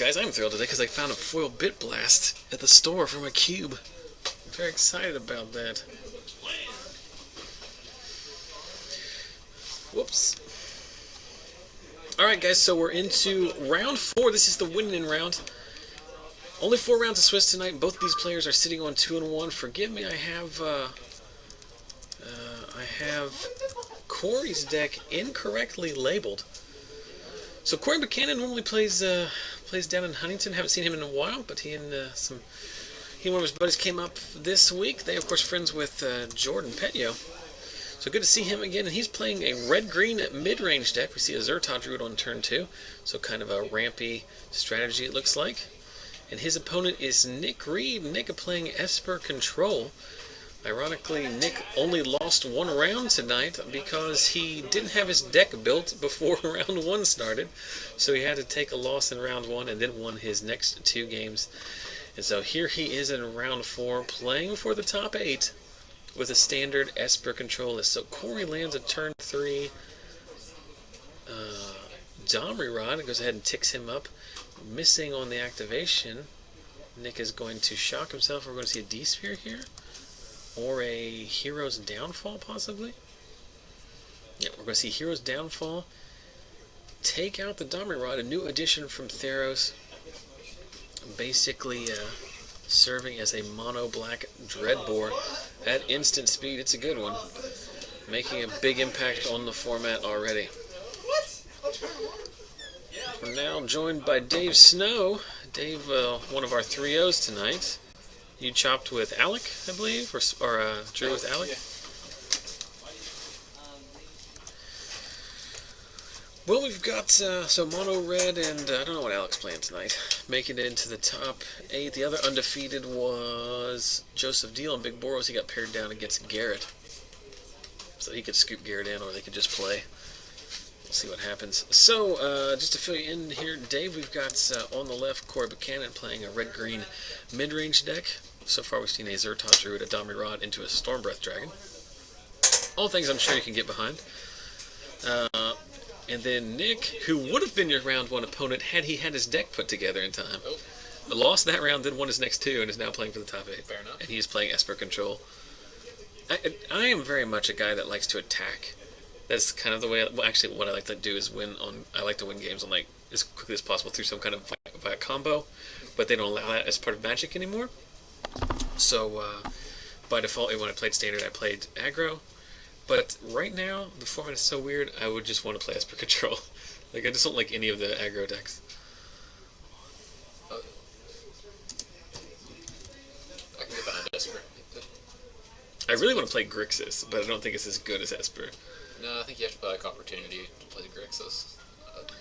Guys, I'm thrilled today because I found a foil bit blast at the store for my cube. I'm very excited about that. Whoops. Alright guys, so we're into round 4. This is the winning round. Only 4 rounds of Swiss tonight. Both of these players are sitting on 2-1. Forgive me, I have Corey's deck incorrectly labeled. So Corey Buchanan normally plays down in Huntington. Haven't seen him in a while, but he and one of his buddies came up this week. They, of course, friends with Jordan Petio. So good to see him again. And he's playing a red-green mid-range deck. We see a Zertot Druid on turn 2. So kind of a rampy strategy, it looks like. And his opponent is Nick Reid. Nick playing Esper Control. Ironically, Nick only lost 1 round tonight because he didn't have his deck built before round 1 started. So he had to take a loss in round 1 and then won his next 2 games. And so here he is in round 4 playing for the top 8 with a standard Esper Control list. So Corey lands a turn 3 Domri Rod, goes ahead and ticks him up. Missing on the activation. Nick is going to shock himself. We're going to see a D-Sphere here. Or a Hero's Downfall, possibly? Yeah, we're going to see Hero's Downfall. Take out the Domri Rod, a new addition from Theros. Basically serving as a mono-black Dreadbore at instant speed. It's a good one. Making a big impact on the format already. We're now joined by Dave Snow. Dave, one of our 3-0s tonight. You chopped with Alec, I believe, or drew with Alec? Yeah. Well, we've got, so Mono Red and, I don't know what Alec's playing tonight, making it into the top 8. The other undefeated was Joseph Deal and Big Boros. He got paired down against Garrett. So he could scoop Garrett in, or they could just play. We'll see what happens. So, just to fill you in here, Dave, we've got, on the left, Corey Buchanan playing a red-green mid-range deck. So far, we've seen a Zertot Druid, a Domri Rod, into a Stormbreath Dragon. All things I'm sure you can get behind. And then Nick, who would have been your round 1 opponent had he had his deck put together in time. Oh. But lost that round, then won his next 2, and is now playing for the top 8. Fair enough. And he is playing Esper Control. I am very much a guy that likes to attack. That's kind of the way. Well, actually, what I like to do is win on. I like to win games on as quickly as possible through some kind of via combo, but they don't allow that as part of Magic anymore. So by default, when I played Standard, I played aggro. But right now, the format is so weird. I would just want to play Esper Control. Like I just don't like any of the aggro decks. I can get behind Esper. I really want to play Grixis, but I don't think it's as good as Esper. No, I think you have to play like Opportunity to play the Grixis.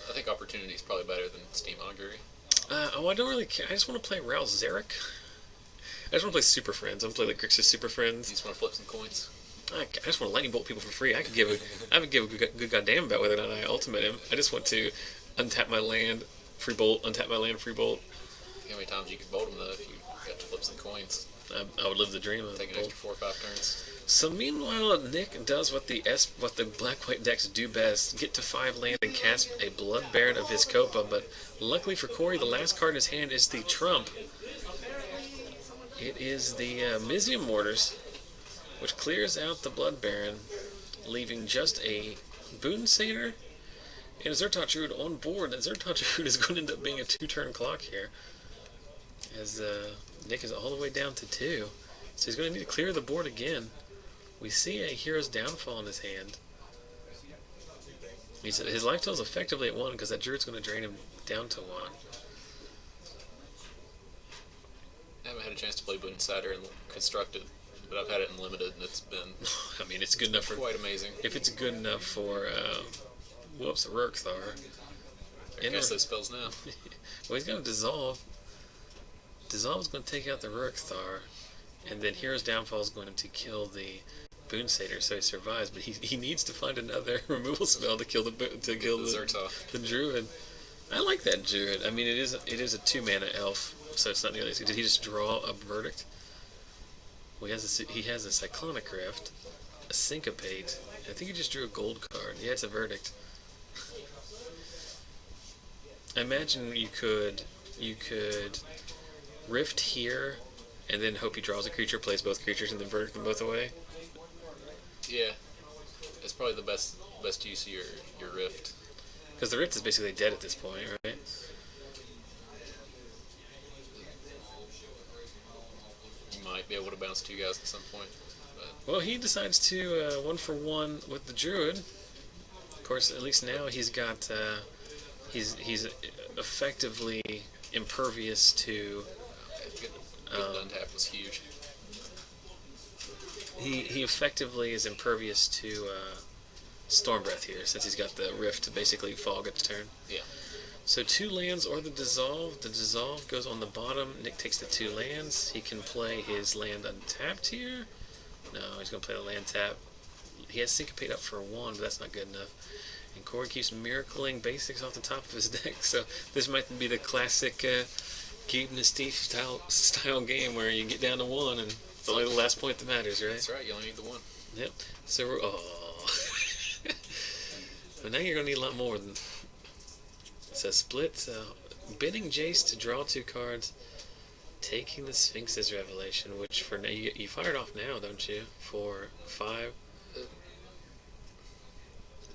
I think Opportunity is probably better than Steam Augury. I don't really care. I just want to play Ral Zarek. I just want to play Super Friends. I want to play the Grixis Super Friends. You just want to flip some coins? I just want to lightning bolt people for free. I would give a good goddamn about whether or not I ultimate him. I just want to untap my land, free bolt, untap my land, free bolt. How many times you could bolt them though if you got to flip some coins? I would live the dream of Take an bolt. extra 4 or 5 turns. So meanwhile, Nick does what the black-white decks do best: get to 5 land and cast a Blood Baron of his Copa. But luckily for Corey, the last card in his hand is the trump. It is the Mizium Mortars, which clears out the Blood Baron, leaving just a Boon Satyr and a Zertot Druid on board. And Zertot Druid is going to end up being a 2-turn clock here, as Nick is all the way down to 2. So he's going to need to clear the board again. We see a Hero's Downfall in his hand. His life total is effectively at 1 because that Druid's going to drain him down to 1. I haven't had a chance to play Boon Satyr and Constructed, but I've had it in Limited and it's been I mean, it's good enough for... quite amazing. If it's good enough for... whoops, Rurkthar. I guess those spells now. Well, he's going to Dissolve. Dissolve is going to take out the Rurkthar. And then Hero's Downfall is going to kill the Boon Satyr, so he survives. But he needs to find another removal spell to kill the Zertot. the Druid. I like that Druid. I mean, it is a 2-mana elf, so it's not nearly as good. Did he just draw a Verdict? Well, he has a Cyclonic Rift, a Syncopate. I think he just drew a gold card. Yeah, it's a Verdict. I imagine you could You could Rift here, and then hope he draws a creature, plays both creatures, and then verdict them both away. Yeah, it's probably the best use of your Rift. Because the Rift is basically dead at this point, right? You might be able to bounce 2 guys at some point. But. Well, he decides to 1-for-1 with the Druid. Of course, at least now he's got he's effectively impervious to. Good untap was huge. He effectively is impervious to Storm Breath here, since he's got the Rift to basically fog its turn. Yeah. So 2 lands or the Dissolve. The Dissolve goes on the bottom. Nick takes the 2 lands. He can play his land untapped here. No, he's going to play the land tap. He has Syncopate up for 1, but that's not good enough. And Corey keeps miracling basics off the top of his deck. So this might be the classic Gabe Nasteve style game where you get down to 1 and it's only the last point that matters, right? That's right. You only need the 1. Yep. So we're but now you're going to need a lot more than. So split, bidding Jace to draw 2 cards, taking the Sphinx's Revelation, which for now you fire it off now, don't you? For 5.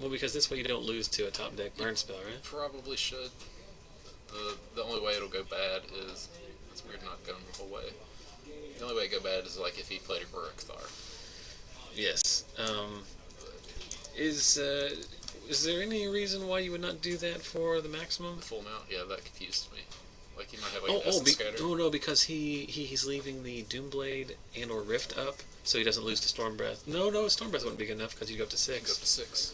Well, because this way you don't lose to a top deck burn spell, right? Probably should. The only way it'll go bad is it's weird not going the whole way. The only way it go bad is like if he played a Baruch Thar. Yes. Is there any reason why you would not do that for the maximum? The full amount? Yeah, that confused me. Like he might have like an Scatter. Oh no, because he's leaving the Doomblade and or Rift up, so he doesn't lose to Storm Breath. No, Storm Breath wouldn't be good enough because you go up to 6. Go up to 6.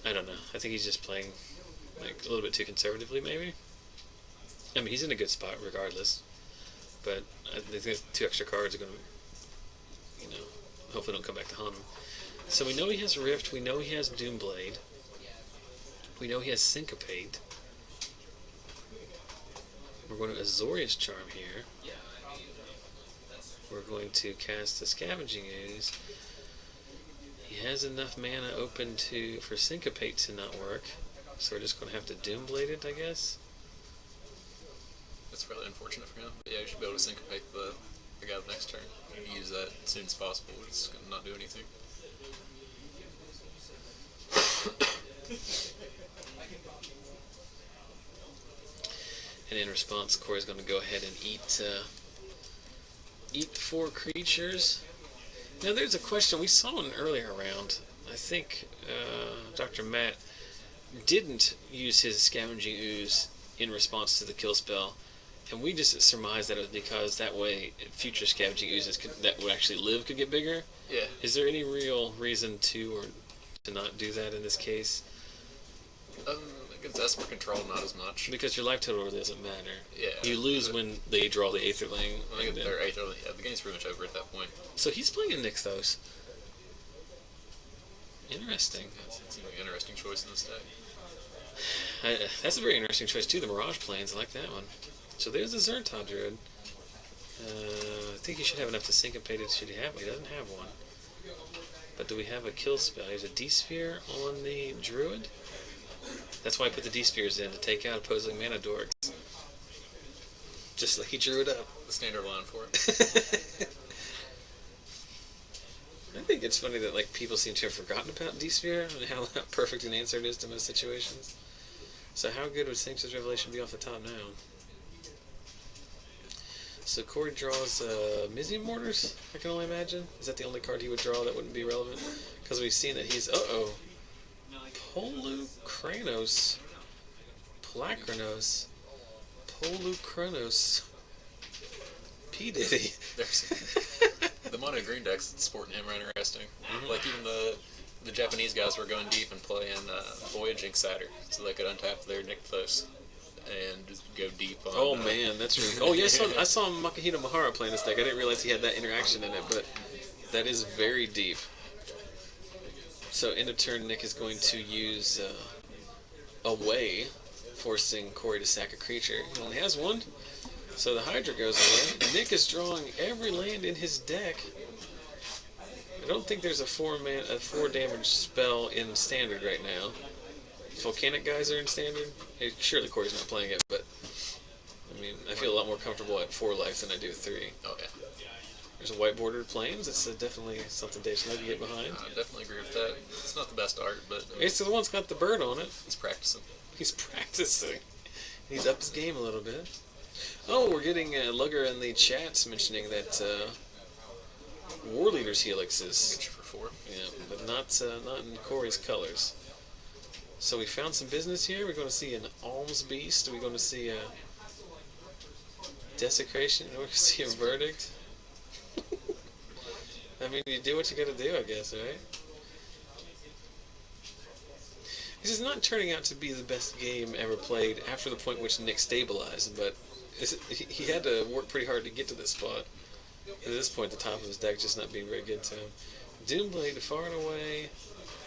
I don't know. I think he's just playing like a little bit too conservatively, maybe. I mean, he's in a good spot regardless, but I think 2 extra cards are going to, hopefully don't come back to haunt him. So we know he has Rift. We know he has Doomblade. We know he has Syncopate. We're going to Azorius Charm here. We're going to cast a Scavenging Ooze. He has enough mana open for Syncopate to not work, so we're just going to have to Doomblade it, I guess. That's really unfortunate for him. But yeah, you should be able to Syncopate the guy the next turn. Use that as soon as possible. It's going to not do anything. And in response, Corey's going to go ahead and eat 4 creatures. Now, there's a question. We saw in an earlier round. I think Dr. Matt didn't use his Scavenging Ooze in response to the kill spell. And we just surmised that it was because that way future Scavenging Oozes that would actually live could get bigger. Yeah. Is there any real reason to not do that in this case? Against Esper control, not as much. Because your life total really doesn't matter. Yeah. You lose when they draw the Aetherling. The game's pretty much over at that point. So he's playing a Nixthos. Interesting. That seems like an interesting choice in this deck. That's a very interesting choice too, the Mirage Plains. I like that one. So there's the Zertod Druid. I think he should have enough to Syncopate it. Should he have one? He doesn't have one. But do we have a kill spell? There's a D-Sphere on the Druid. That's why I put the D-Spheres in, to take out opposing mana dorks. Just like he drew it up. The standard line for it. I think it's funny that people seem to have forgotten about D-Sphere and how perfect an answer it is to most situations. So how good would Sphinx's Revelation be off the top now? So Corey draws Mizzy Mortars, I can only imagine. Is that the only card he would draw that wouldn't be relevant? Because we've seen that he's... Polukranos. Plakranos. Polukranos. P. Diddy. The mono green deck's sporting him are interesting. Mm-hmm. Like even the Japanese guys were going deep and playing Voyaging Satyr, so they could untap their Nixthos and just go deep on... Oh man, that's really... Oh yeah, I saw Makahito Mahara playing this deck. I didn't realize he had that interaction in it, but that is very deep. So end of turn, Nick is going to use Away, forcing Corey to sack a creature. He only has 1, so the Hydra goes away. Nick is drawing every land in his deck. I don't think there's a 4 damage spell in Standard right now. Volcanic Geyser in Standard? Surely Corey's not playing it, but I mean, I feel a lot more comfortable at 4 life than I do 3. Oh, yeah. There's a white bordered plains. It's definitely something Dave's not to get behind. I definitely agree with that. It's not the best art, but It's the one that's got the bird on it. he's practicing. He's practicing. He's up his game a little bit. Oh, we're getting Lugger in the chats mentioning that War Leader's Helix is... Get you for 4. Yeah, but not in Corey's colors. So we found some business here. We're going to see an Alms Beast. We're going to see a Desecration. We're going to see a Verdict. I mean, you do what you got to do, I guess, right? This is not turning out to be the best game ever played after the point which Nick stabilized, but he had to work pretty hard to get to this spot. At this point, the top of his deck just not being very good to him. Doomblade far and away.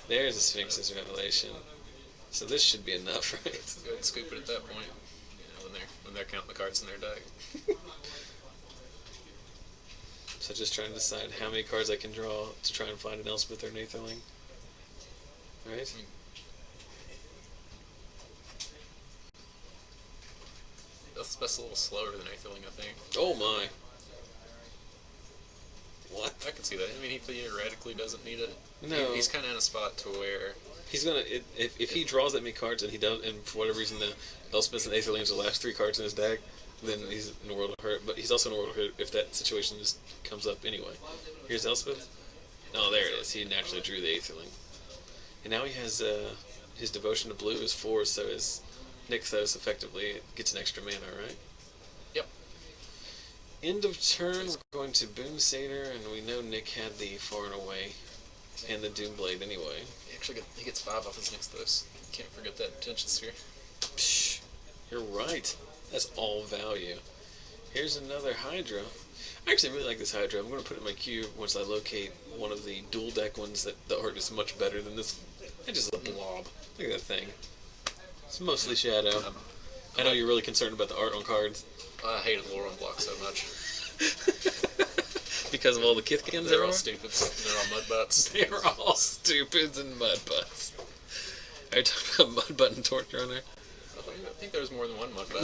There's a Sphinx's Revelation. So this should be enough, right? Go ahead and scoop it at that point. You know, when they're counting the cards in their deck. So just trying to decide how many cards I can draw to try and find an Elspeth or an Aetherling. Right? Elspeth's a little slower than Aetherling, I think. Oh my. What? I can see that. I mean, he theoretically doesn't need it. No. He's kind of in a spot to where... He's gonna if he draws that many cards and he does, and for whatever reason the Elspeth and Aetherlings are the last 3 cards in his deck, then he's in a world of hurt. But he's also in a world of hurt if that situation just comes up anyway. Here's Elspeth. Oh, there it is. He naturally drew the Aetherling, and now he has his Devotion to Blue is 4, so his Nykthos effectively gets an extra mana, right? Yep. End of turn, we're going to Boom Satyr, and we know Nick had the Far and Away and the Doomblade anyway. He gets 5 off his Nykthos. Can't forget that Attention Sphere. Psh, you're right. That's all value. Here's another Hydra. I actually really like this Hydra. I'm going to put it in my queue once I locate one of the dual deck ones that the art is much better than this. It's just a blob. Look at that thing. It's mostly shadow. I know you're really concerned about the art on cards. I hated Laurel Block so much. Because of all the Kithkins They're all stupids. They're all mud butts. They're all stupids and mud butts. Are you talking about mud butt and torture on there? I think there was more than one mud butt.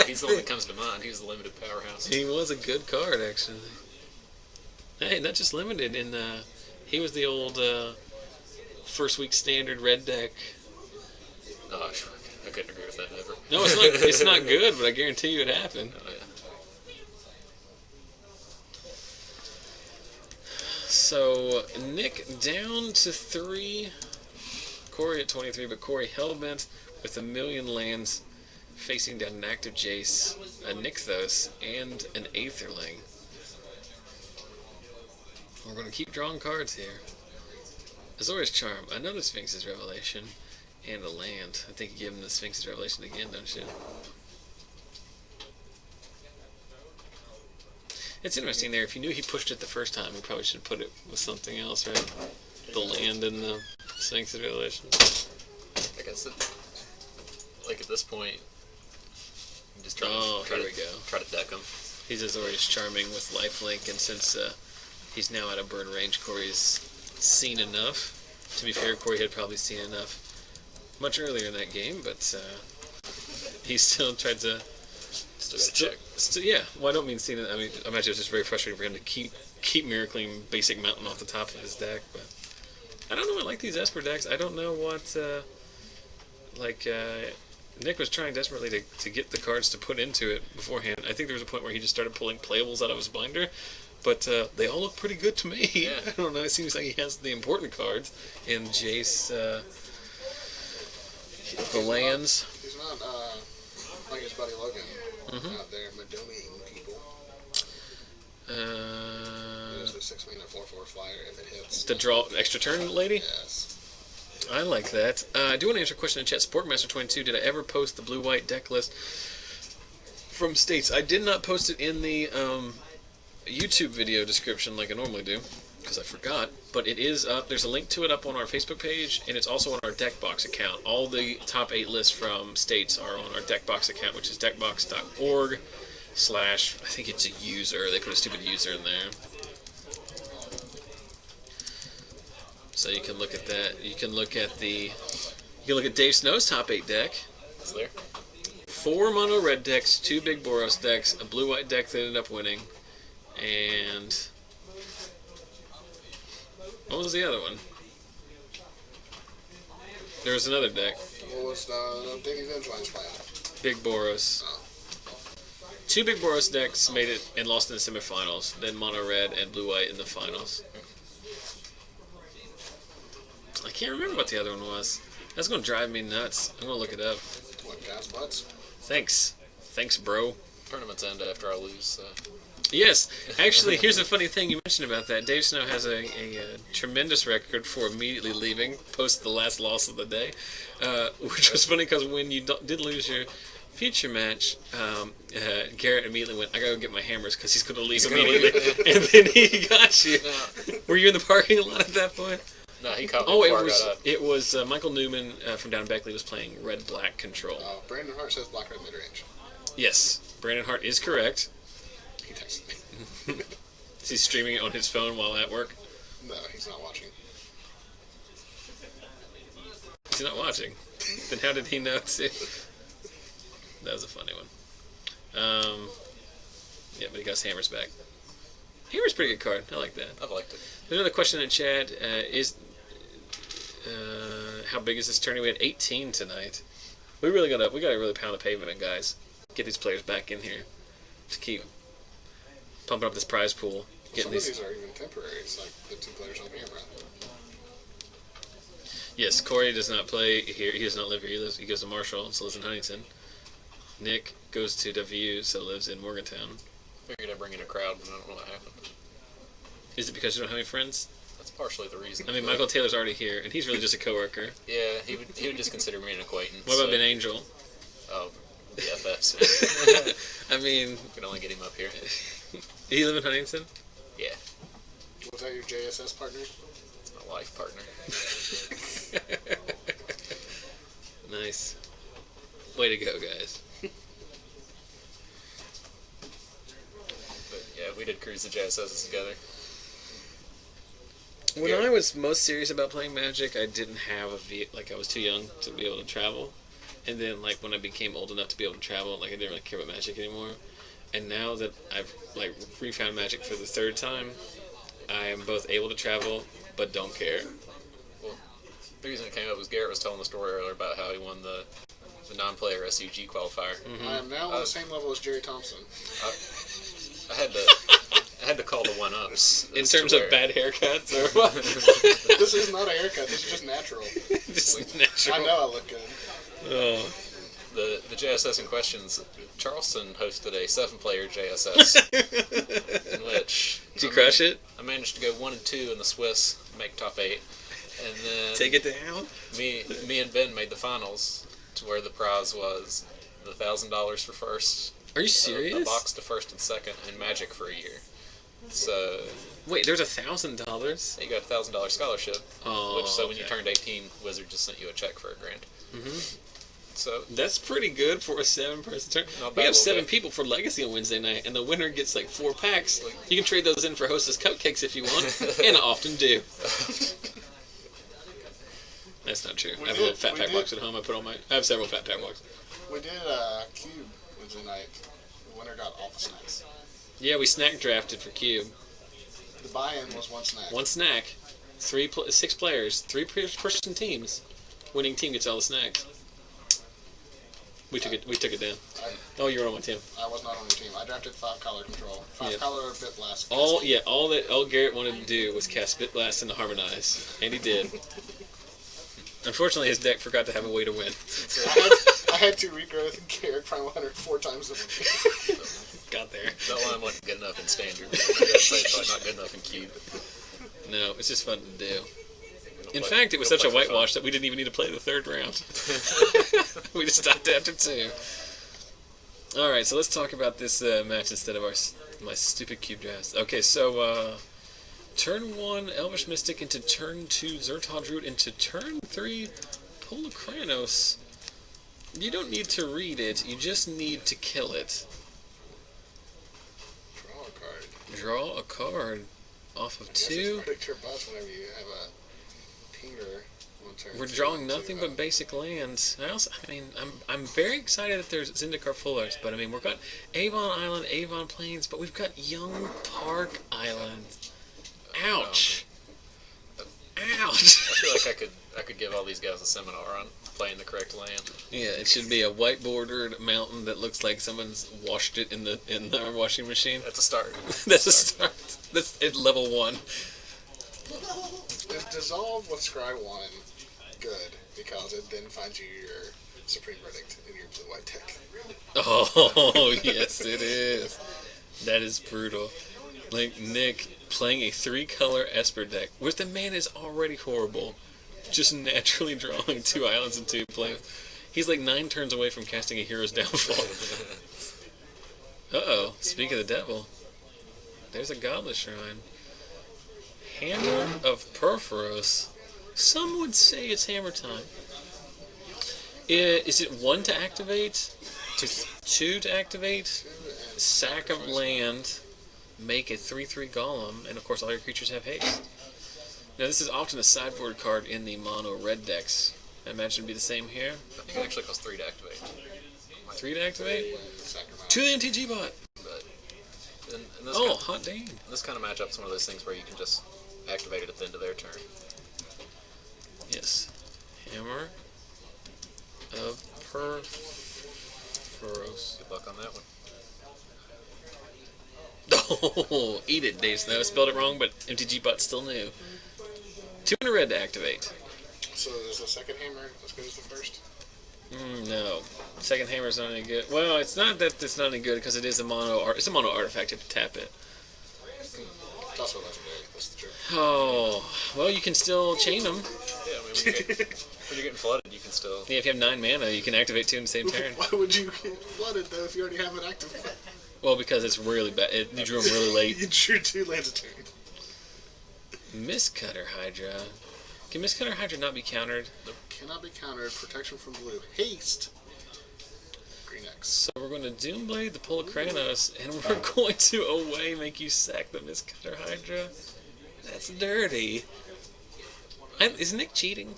He's the one that comes to mind. He was the limited powerhouse. He was a good card, actually. Hey, not just limited. He was the old first week standard red deck. Oh, I couldn't agree with that ever. No, it's not. It's not good, but I guarantee you it happened. Oh, yeah. So Nick down to 3. Corey at 23, but Corey hellbent with 1,000,000 lands, facing down an active Jace, a Nykthos, and an Aetherling. We're going to keep drawing cards here. Azorius Charm, another Sphinx's Revelation, and a land. I think you give him the Sphinx's Revelation again, don't you? It's interesting there. If you knew he pushed it the first time, you probably should put it with something else, right? The land and the Sphinx's Revelation. Like I said, like at this point, I'm just try to deck him. He's Azorius Charming with lifelink, and since he's now out of burn range, Corey's seen enough. To be fair, Corey had probably seen enough much earlier in that game, but he still tried to... Still got to check. Yeah, well, I don't mean seen it. I mean, I imagine it was just very frustrating for him to keep miracling basic mountain off the top of his deck, but... I don't know, I like these Esper decks. I don't know what, Nick was trying desperately to get the cards to put into it beforehand. I think there was a point where he just started pulling playables out of his binder, but they all look pretty good to me. Yeah. I don't know, it seems like he has the important cards in Jace, the lands. He's not, like his buddy Logan out there madoing people. There's the 6 mana 4/4 flyer if it hits. The draw extra turn lady? Yes. I like that. I do want to answer a question in chat. Sportmaster22, did I ever post the blue-white deck list from states? I did not post it in the YouTube video description like I normally do, because I forgot. But it is up. There's a link to it up on our Facebook page, and it's also on our Deckbox account. All the top 8 lists from states are on our Deckbox account, which is deckbox.org/ I think it's a user. They put a stupid user in there. So you can look at that. You can look at Dave Snow's top 8 deck. It's there. 4 mono red decks, 2 big Boros decks, a blue white deck that ended up winning, and what was the other one? There was another deck. What was the Danny Vengeline's plan? Big Boros. Oh. 2 big Boros decks made it and lost in the semifinals. Then mono red and blue white in the finals. I can't remember what the other one was. That's gonna drive me nuts. I'm gonna look it up. What, gas butts? Thanks, bro. Tournaments end after I lose, so. Yes, actually, here's a funny thing you mentioned about that. Dave Snow has a tremendous record for immediately leaving post the last loss of the day, which was funny because when you did lose your future match, Garrett immediately went, I gotta go get my hammers because he's gonna leave immediately, and then he got you. Were you in the parking lot at that point? No, he caught me before I got up. It was Michael Newman from down in Beckley was playing red-black control. Brandon Hart says black-red midrange. Yes, Brandon Hart is correct. He texted me. Is he streaming it on his phone while at work? No, he's not watching. He's not watching. Then how did he know too? That was a funny one. Yeah, but he got his hammers back. Hammer's a pretty good card. I like that. I've liked it. There's another question in chat. How big is this tourney? We had 18 tonight. We gotta really pound the pavement, guys. Get these players back in here to keep pumping up this prize pool. Some of these are even temporary. It's like the 2 players on camera. Yes, Corey does not play here. He does not live here. He goes to Marshall, so lives in Huntington. Nick goes to WU, so lives in Morgantown. Figured I'd bring in a crowd, but I don't know what happened. Is it because you don't have any friends? That's partially the reason. I mean, Michael Taylor's already here, and he's really just a coworker. Yeah, he would just consider me an acquaintance. What about Ben Angel? Oh, the FFs. I mean, We can only get him up here. Did he live in Huntington? Yeah, Was that your JSS partner? it's my life partner. Nice. Way to go, guys. But yeah, we did cruise the JSSs together. When I was most serious about playing Magic, I didn't have I was too young to be able to travel. And then, when I became old enough to be able to travel, I didn't really care about Magic anymore. And now that I've, refound Magic for the 3rd time, I am both able to travel, but don't care. Well, the reason it came up was Garrett was telling the story earlier about how he won the non-player SUG qualifier. Mm-hmm. I am now on the same level as Jerry Thompson. I had to call the one-ups. In terms of bad haircuts, or what? This is not a haircut. This is just natural. Just natural. I know I look good. Oh. The JSS in questions, Charleston hosted a 7-player JSS in which Did you crush it? I managed to go 1-2 in the Swiss, make top 8, and then Take it down. me and Ben made the finals, to where the prize was the $1,000 for first. Are you serious? A box to first and second, and Magic for a year. So Wait, there's $1,000? you got a $1,000 scholarship. Oh, When you turned 18, Wizard just sent you a check for $1,000. Mm-hmm. So That's pretty good for a 7-person tournament. Not We bad, have little 7 bit. people for Legacy on Wednesday night, and the winner gets 4 packs. You can trade those in for Hostess cupcakes if you want, and I often do. That's not true. I have a little fat pack box at home. I have several fat pack boxes. We did Cube Wednesday night. The winner got all the snacks. Yeah, we snack drafted for Cube. The buy-in was 1 snack. 1 snack, 6 players, 3-person teams. Winning team gets all the snacks. We took it down. Oh, you were on my team. I was not on your team. I drafted 5-color control. 5-color Bit Blast. All Garrett wanted to do was cast Spit Blast and Harmonize, and he did. Unfortunately, his deck forgot to have a way to win. I had 2 regrowth and Garrett Primal Hunter 4 times the Got there. that line wasn't good enough in Standard. It's probably not good enough in Cube. No, it's just fun to do. In fact, it was such a whitewash that we didn't even need to play the 3rd round. We just stopped after 2. Alright, so let's talk about this match instead of my stupid cube drafts. Okay, so turn 1, Elvish Mystic into turn 2, Zertal Druid into turn 3, Polokranos. You don't need to read it, you just need to kill it. Draw a card. Draw a card off of I guess 2. it's predict your boss whenever you have a pinger. We're drawing nothing but basic lands. I'm very excited that there's Zendikar Full Arts, but I mean, we've got Avon Island, Avon Plains, but we've got Young Park Island. Ouch. Ouch. I feel like I could give all these guys a seminar on playing the correct land. Yeah, it should be a white bordered mountain that looks like someone's washed it in the washing machine. That's a start. That's a start. That's at level 1. Is Dissolve with Scry 1 good? Because it then finds you your Supreme Verdict in your blue-white deck. Oh, yes, it is. That is brutal. Like Nick playing a 3-color Esper deck, where the mana is already horrible, just naturally drawing 2 islands and 2 planes. He's like 9 turns away from casting a Hero's Downfall. Uh-oh, speak of the devil. There's a Godless Shrine. Hammer of Perforos. Some would say it's hammer time. Is it 1 to activate? 2 to activate? Sack of land. Make a 3/3 golem, and of course all your creatures have haste. Now this is often a sideboard card in the mono red decks. I imagine it'd be the same here. I think it actually costs 3 to activate. 3 to activate? 2 the MTG bot. But in this hot damn. This kind of matchup's one of those things where you can just activate it at the end of their turn. Yes. Hammer of Perforos. Good luck on that one. Oh, eat it, Dave Snow. Spelled it wrong, but MTG bot still knew. 2 and a red to activate. So is the second hammer as good as the first? No. Second hammer's not any good. Well, it's not that it's not any good because it is a mono artifact. You have to tap it. It's also legendary. That's the trick. Oh, well, you can still chain them. Yeah, I mean, when you're getting flooded, you can still... Yeah, if you have 9 mana, you can activate 2 in the same turn. Why would you get flooded, though, if you already have it active? Well, because it's really bad. You drew them really late. You drew 2 lands a turn. Mistcutter Hydra. Can Mistcutter Hydra not be countered? Nope. Cannot be countered. Protection from blue. Haste. Green X. So we're going to Doomblade the Polakranos, and we're going to away make you sack the Mistcutter Hydra. That's dirty. Is Nick cheating?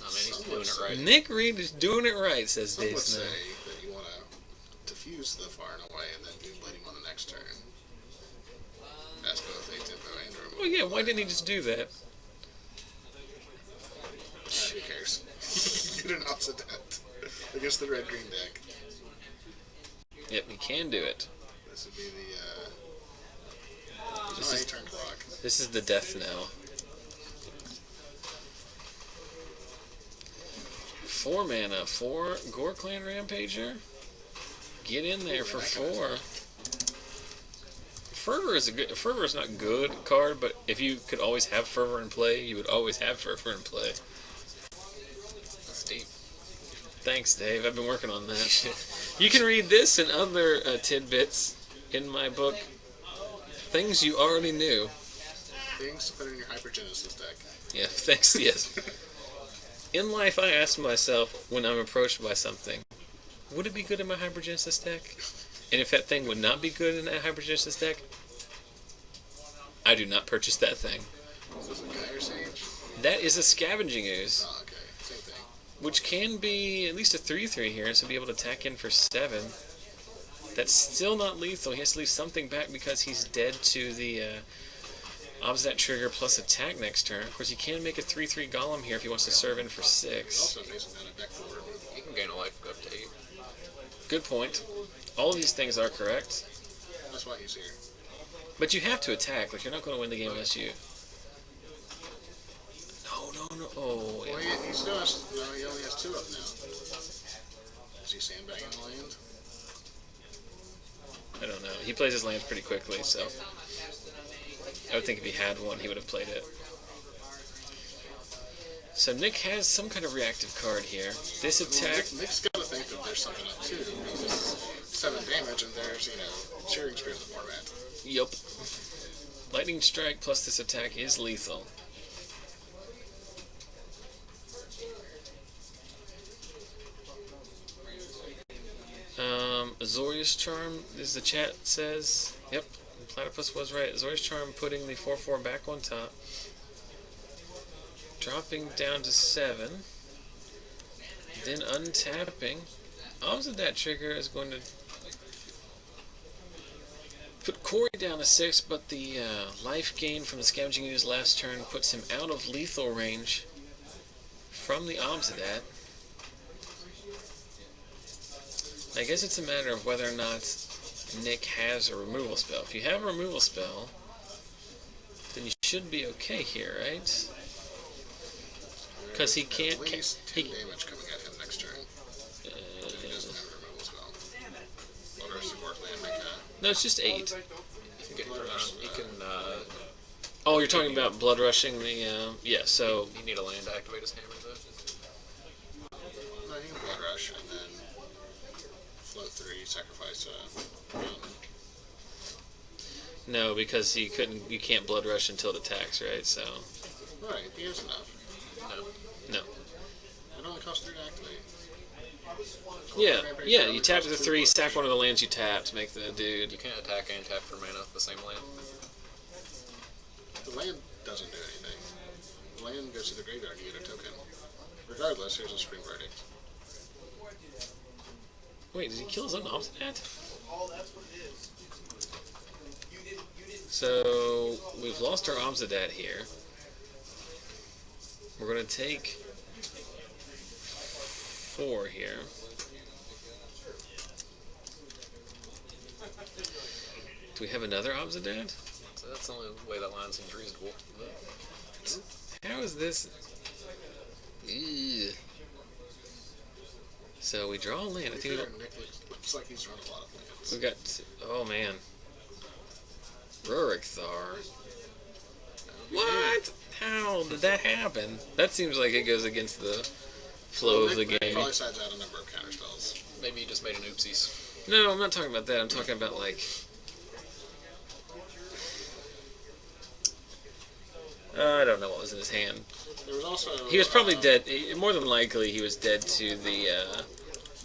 I mean, he's doing it right. Nick Reid is doing it right, says Some Dave would Snow. say that you want to diffuse the far and away and then Doomblade him on the next turn. That's both a tempo and a removal. Well, yeah, why didn't he just do that? Who cares? Get an opposite that against the red-green deck. Yep, he can do it. This would be the This is- turn clock. This is the death knell. 4 mana, 4 Gore Clan Rampager. Get in there for 4. Fervor is Fervor is not good card, but if you could always have Fervor in play, you would always have Fervor in play. That's deep. Thanks, Dave. I've been working on that. You can read this and other tidbits in my book, Things You Already Knew. Things to put in your Hypergenesis deck. Yeah, thanks, yes. In life, I ask myself, when I'm approached by something, would it be good in my Hypergenesis deck? And if that thing would not be good in that Hypergenesis deck, I do not purchase that thing. Is this a Gyre Sage? That is a Scavenging Ooze, Oh, okay. Same thing. which can be at least a 3/3 here, so be able to attack in for 7. That's still not lethal. He has to leave something back because he's dead to the opposite trigger plus attack next turn. Of course, he can make a 3/3 Golem here if he wants to serve in for 6. Also facing down a deck for removal. You can gain a life up to 8. Good point. All of these things are correct. That's why he's here. But you have to attack. Like, you're not going to win the game unless you... No. Oh, Well, yeah. he still has. No, he only has 2 up now. Is he sandbagging the land? I don't know. He plays his lands pretty quickly, so... I would think if he had one, he would have played it. So Nick has some kind of reactive card here. This attack... Nick's got to think that there's something up too. Because 7 damage and there's, Shearing Spear in the format. Yup. Lightning Strike plus this attack is lethal. Azorius Charm, as the chat says. Yep, Platypus was right. Azorius Charm putting the 4/4 back on top. dropping down to 7, then untapping. Opposite that trigger is going to put Corey down to 6, but the life gain from the Scavenging Ooze last turn puts him out of lethal range from the Obsidat. I guess it's a matter of whether or not Nick has a removal spell. If you have a removal spell, then you should be okay here, right? Because he can't... At least 10 damage coming at him next turn. If he doesn't have a removal spell. Blood Rush and Work Land make that. No, it's just 8. You can Oh, you're talking about blood rushing the... yeah, so... You need a land to activate his hammer, though. No, you can Blood Rush and then float 3, sacrifice a mountain. No, because you can't blood rush until it attacks, right? So... Right, he has enough. No. It only costs 3 to activate. Yeah, you tap to the 3, sack one of the lands you tapped, make the dude. You can't attack and tap for mana the same land. The land doesn't do anything. The land goes to the graveyard and you get a token. Regardless, here's a Spring Verdict. Wait, did he kill his own Obsidat? So, we've lost our Obsidat here. We're going to take 4 here. Do we have another Obsidat? So that's the only way that line seems reasonable. How is this? Ew. So we draw a land. I think Nick looks like he's drawn a lot of lands. we got. Oh man. Rurik Thar. What? How did that happen? That seems like it goes against the flow of the Nick game. probably sides out a number of counterspells. Maybe you just made an oopsies. No, I'm not talking about that. I'm talking about like. I don't know what was in his hand. There was also... He was probably dead. More than likely, he was dead to the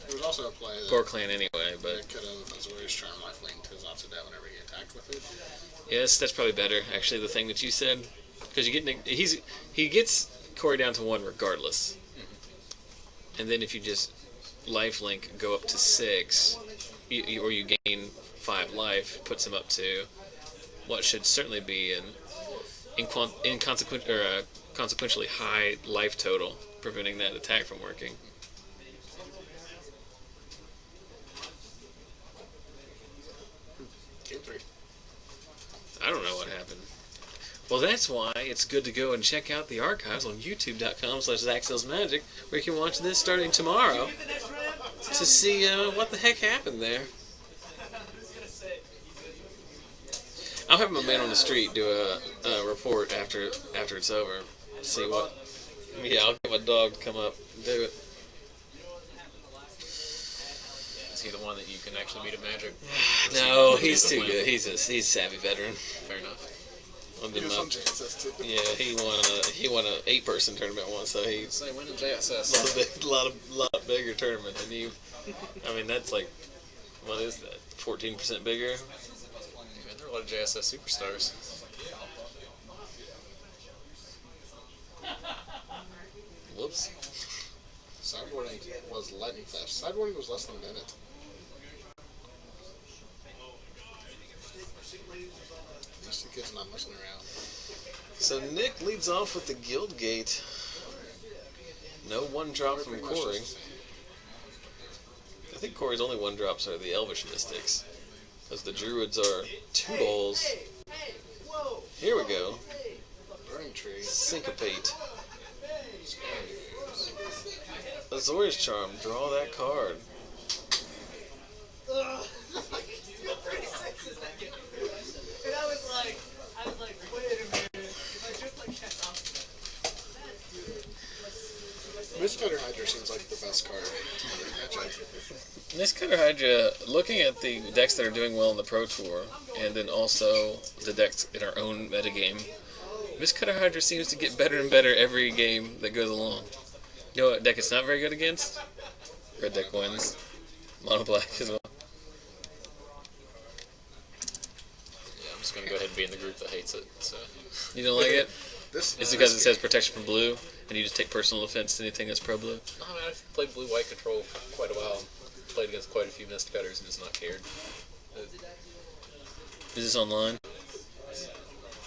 There was also a play that Gore Clan anyway. But Nick could have Azorius Charm lifelink to his Obsidat whenever he attacked with it. yes, that's probably better. Actually, the thing that you said, because you get he gets Corey down to 1 regardless, and then if you just lifelink go up to 6, or you gain 5 life, puts him up to what should certainly be an consequentially high life total, preventing that attack from working. Game 3. I don't know what happened. Well, that's why it's good to go and check out the archives on youtube.com/ZachSellsMagic, where you can watch this starting tomorrow to see what the heck happened there. I'll have my man on the street do a report after it's over. See what... Yeah, I'll get my dog to come up and do it. Is he the one that you can actually beat at Magic? No, he's too good. He's a savvy veteran. Fair enough. He was on JSS too. Yeah, he won a 8-person tournament once, so he's Say winning JSS. a lot bigger tournament than you. I mean, that's like, what is that? 14% bigger. Man, there are a lot of JSS superstars. Whoops. Sideboarding was lightning fast. Sideboarding was less than a minute. These two kids not messing around. So Nick leads off with the Guild Gate. No 1-drop from Pretty much Corey. just the same. I think Corey's only 1-drops are the Elvish Mystics, because the Druids are 2 bowls. Here we go. Burning Tree. Syncopate. Azorius Charm. Draw that card. Mistcutter Hydra seems like the best card in the matchup. Mistcutter Hydra, looking at the decks that are doing well in the Pro Tour, and then also the decks in our own metagame, Mistcutter Hydra seems to get better and better every game that goes along. You know what deck it's not very good against? Red deck wins. Mono black as well. Yeah, I'm just gonna go ahead and be in the group that hates it. So You don't like it? This Is it because it says protection from blue, and you just take personal offense to anything that's pro-blue? I mean, I've played blue-white control for quite a while. Played against quite a few mist cutters and just not cared. Is this online? This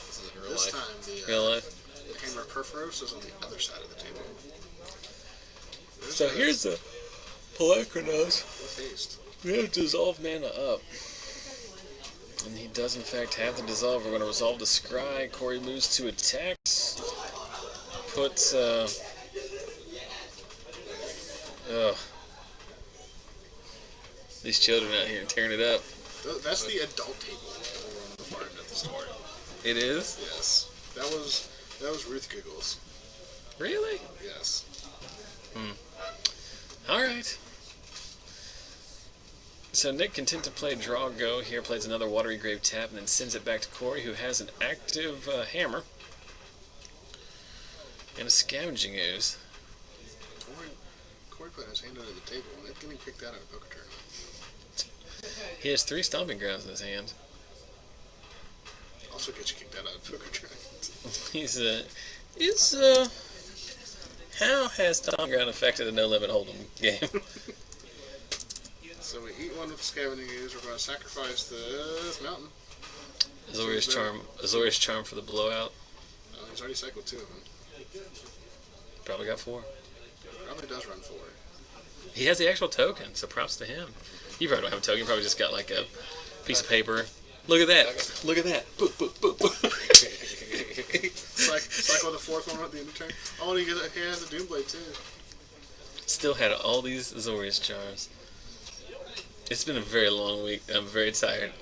is in real This life. time Real life? the hammer Perforos is on the other side of the table. So here's the Pelacronos. With haste. We have Dissolve mana up. And he does in fact have the Dissolve. We're going to resolve the Scry. Corey moves to attacks. Puts, these children out here tearing it up. That's the adult table over on the far end of the store. It is? Yes. That was Ruth Giggles. Really? Yes. Alright. So Nick, content to play Draw Go here, plays another Watery Grave tap and then sends it back to Corey, who has an active hammer and a Scavenging Ooze. Corey put his hand under the table and it's getting kicked out of a poker tournament. He has 3 Stomping Grounds in his hand. Also gets you kicked out of a poker tournament. How has Stomping Ground affected the No Limit Hold'em game? So we eat one with the Scavenging Ooze. We're going to sacrifice this mountain. Azorius Charm for the blowout. He's already cycled 2 of them. Probably got 4. Probably does run 4. He has the actual token, so props to him. You probably don't have a token. You probably just got like a piece of paper. Look at that. Look at that. Boop, boop, boop, boop. Cycle the 4th one at the end of turn. Oh, and he has the Doomblade too. Still had all these Azorius Charms. It's been a very long week. I'm very tired.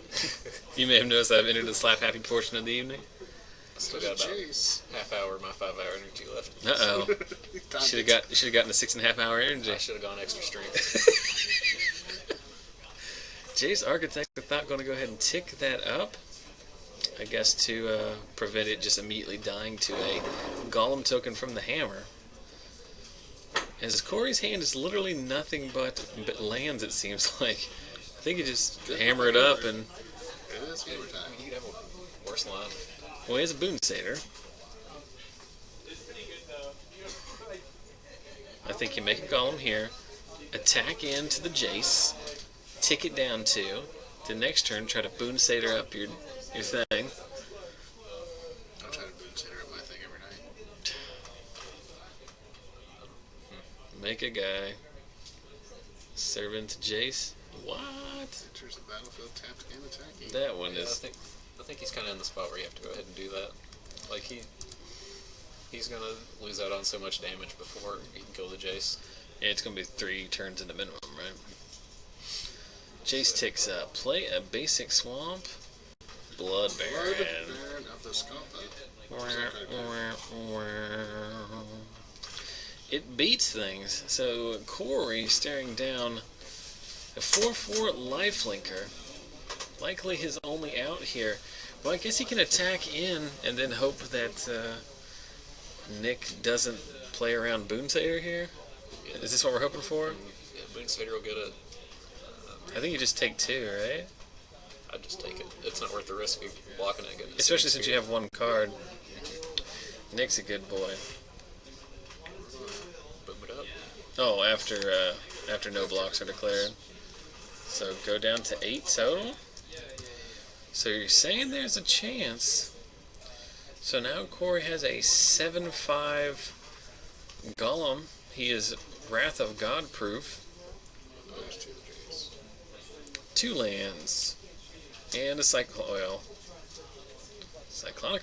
You may have noticed I've entered the slap happy portion of the evening. I still got about half hour of my 5-hour energy left. Uh-oh. Should have gotten a 6.5 hour energy. I should have gone extra strength. Jace Architect, I thought, going to go ahead and tick that up. I guess to prevent it just immediately dying to a Golem token from the hammer. As Corey's hand is literally nothing but lands, it seems like. I think you just hammer it up and... It is hammer time. You could have a worse line. Well, he has a Boon Satyr. I think you make a Golem here, attack into the Jace, tick it down 2. The next turn, try to Boon Satyr up your thing. I'll try to Boon Satyr up my thing every night. Make a guy. Servant to Jace. What? Enters the battlefield tapped and attacking. That one Yeah, is... I think he's kind of in the spot where you have to go ahead and do that. Like he's gonna lose out on so much damage before he can kill the Jace. Yeah, it's going to be 3 turns in the minimum, right? Jace ticks up. Play a basic swamp. Blood Baron. Baron of the Scalpa. It beats things. So Corey staring down a 4/4 lifelinker. Likely his only out here. Well, I guess he can attack in and then hope that Nick doesn't play around Boon Satyr here. Is this what we're hoping for? Yeah, Boon Satyr will get it. I think you just take 2, right? I'd just take it. It's not worth the risk of blocking it. Getting Especially since you have 1 card. Nick's a good boy. Boom it up. Oh, after no blocks are declared. So go down to 8 total. So you're saying there's a chance. So now Corey has a 7/5 Golem. He is Wrath of God proof. There's 2 Jays. 2 lands. And a Cyclonic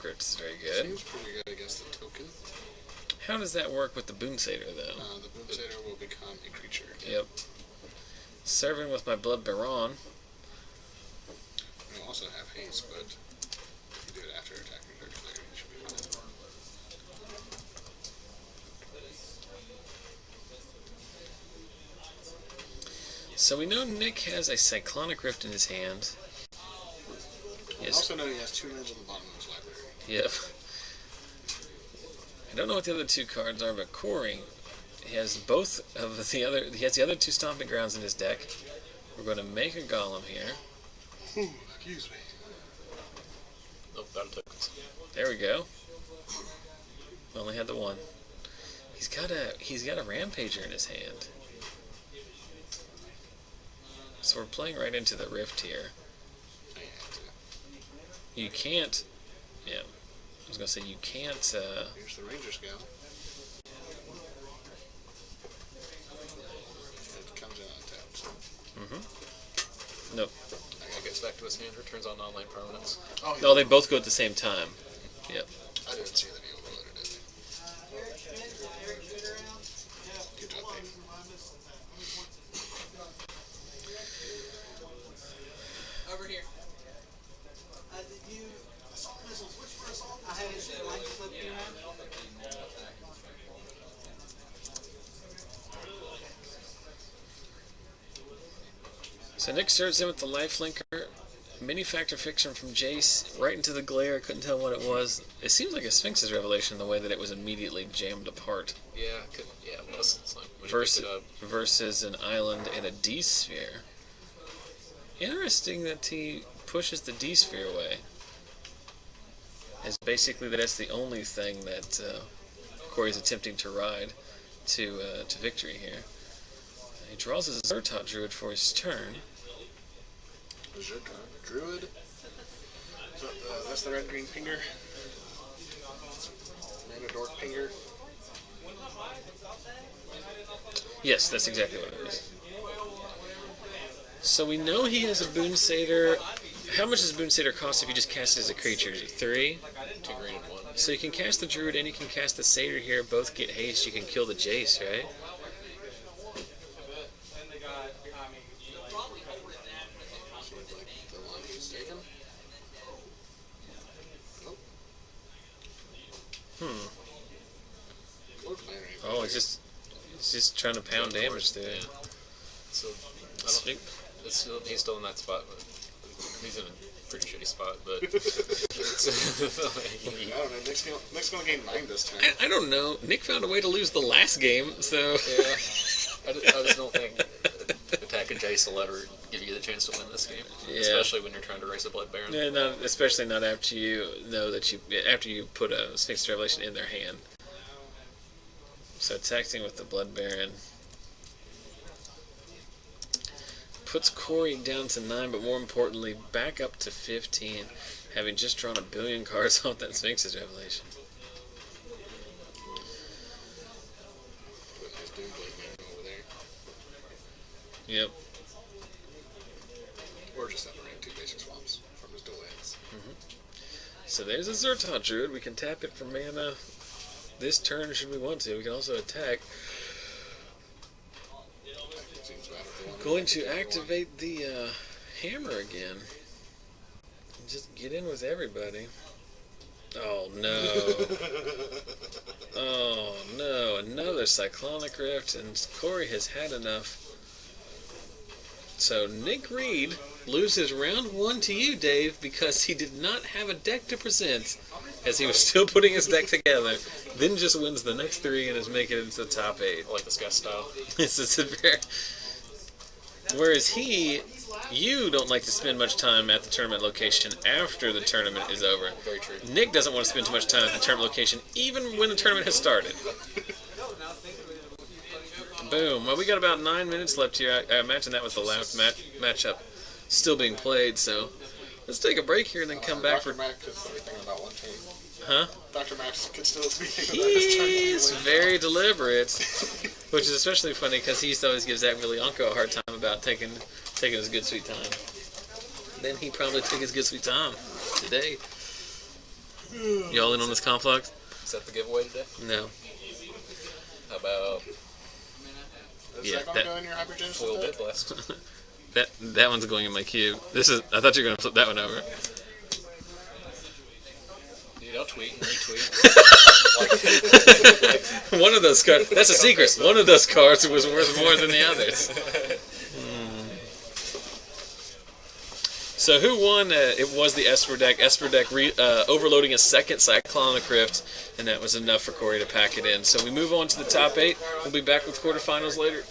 Rift is very good. Seems pretty good against the token. How does that work with the Boon Satyr, though? The Boon Satyr will become a creature. Yep. Serving with my Blood Baron. We'll also have haste, but if you do it after attacking their player, it should be fine. So we know Nick has a Cyclonic Rift in his hand. We also know he has 2 lands on the bottom of his library. Yep. I don't know what the other 2 cards are, but Corey has both of the other. He has the other 2 Stomping Grounds in his deck. We're going to make a Golem here. Excuse me. Oh, battle tokens. There we go. Only had the one. He's got a Rampager in his hand. So we're playing right into the Rift here. You can't. Yeah, I was gonna say you can't. Here's the Ranger Scout. It comes in untapped. Nope. It gets back to his hand, returns on non-land permanents. Oh, No, they both go at the same time. Yep. I didn't see that he overloaded it. Good job, Dave. Over here. Did you... I had it like flipped around. So Nick starts in with the lifelinker. Mini factor fiction from Jace right into the glare. Couldn't tell what it was. It seems like a Sphinx's revelation the way that it was immediately jammed apart. Yeah, it was. It's like when you picked it up. Versus an island and a D-sphere. Interesting that he pushes the D-sphere away. As basically that's the only thing that Corey's attempting to ride to victory here. He draws his Zertot Druid for his turn. Zertot Druid. So, that's the red-green pinger. Mana Dork pinger. Yes, that's exactly what it is. So we know he has a Boon Satyr. How much does Boon Satyr cost if you just cast it as a creature? Is it 3? 2 green and 1. So you can cast the Druid and you can cast the Satyr here. Both get haste. You can kill the Jace, right? Oh, it's just trying to pound damage there. Yeah. So he's still in that spot, but he's in a pretty shitty spot. But I don't know. Nick's gonna gain 9 this time. I don't know. Nick found a way to lose the last game, so yeah. I just don't think attacking Jace will ever give you the chance to win this game, especially when you're trying to race a Blood Baron. Yeah, especially not after you know that after you put a Sphinx Revelation in their hand. So attacking with the Blood Baron puts Corey down to 9, but more importantly, back up to 15, having just drawn a billion cards off that Sphinx's Revelation. Put his Doomblade man over there. Yep. Or just separate 2 basic swamps from his dual lands. So there's a Zertot Druid. We can tap it for mana this turn should we want to. We can also attack. Going to activate the hammer again. And just get in with everybody. Oh no. Oh no. Another Cyclonic Rift, and Corey has had enough. So Nick Reid loses round 1 to you, Dave, because he did not have a deck to present as he was still putting his deck together. Then just wins the next 3 and is making it into the top 8. I like this guy's style. This is a very... Whereas you don't like to spend much time at the tournament location after the tournament is over. Very true. Nick doesn't want to spend too much time at the tournament location, even when the tournament has started. Boom. Well, we got about 9 minutes left here. I imagine that was the last matchup still being played, so let's take a break here and then come back for... Dr. Mac could still be thinking about one turn. Huh? Dr. Max could still be thinking about his turn. He's very deliberate, which is especially funny because he used to always give Zach Vilianco a hard time about taking his good sweet time. Then he probably took his good sweet time today. Y'all in on this conflict? Is that the giveaway today? No. How about Is that going to go in your Hypergenesis Foil deck? Bit Blast? That one's going in my queue. I thought you were going to flip that one over. Dude, I'll tweet and retweet. One of those cards, that's a secret. One of those cards was worth more than the others. So who won? It was the Esper deck. Esper deck overloading a second Cyclonic Rift, and that was enough for Corey to pack it in. So we move on to the top 8. We'll be back with quarterfinals later.